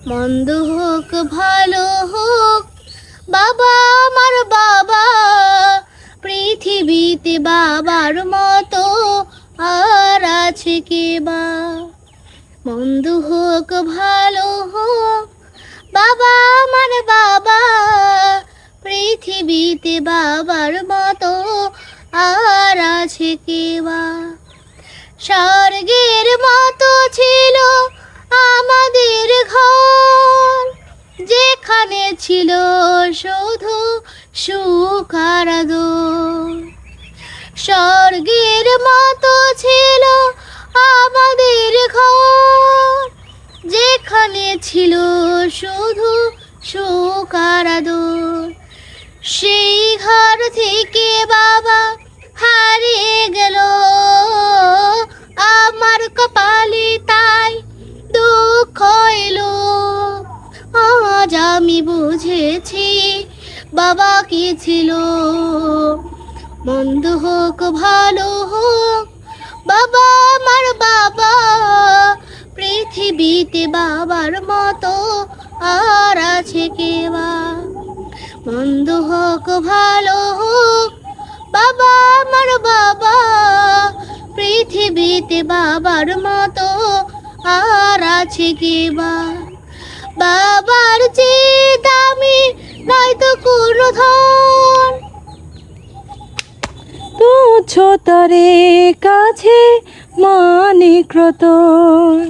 মন্দ হোক ভালো হোক বাবা আমার বাবা, পৃথিবীতে বাবার মতো আর আছে কে বা। মন্দ হোক ভালো হোক বাবা আমার বাবা, পৃথিবীতে বাবার মতো আর আছে কে বা। স্বর্গের মতো ছিল আমাদের ঘর, যেখানে ছিল শুধু সুখ আর আদর। স্বর্গের মতো ছিল আমাদের ঘর, যেখানে ছিল শুধু সুখ আর আদর। সেই ঘর থেকে বাবা হারিয়ে গেল আমার কপালে, তাই দুঃখ এলো। আজ আমি বুঝেছি বাবা কি ছিল। মন্দ হোক ভালো হোক বাবা আমার বাবা, পৃথিবীতে বাবার মতো আর আছে কে বা। মন্দ হোক ভালো হোক বাবা আমার বাবা, পৃথিবীতে বাবার মতো আর আছে কে বা। বাবার চেয়ে দামি নয়তো কোনো ধন, তুচ্ছ তারে কাছে মানিক রতন।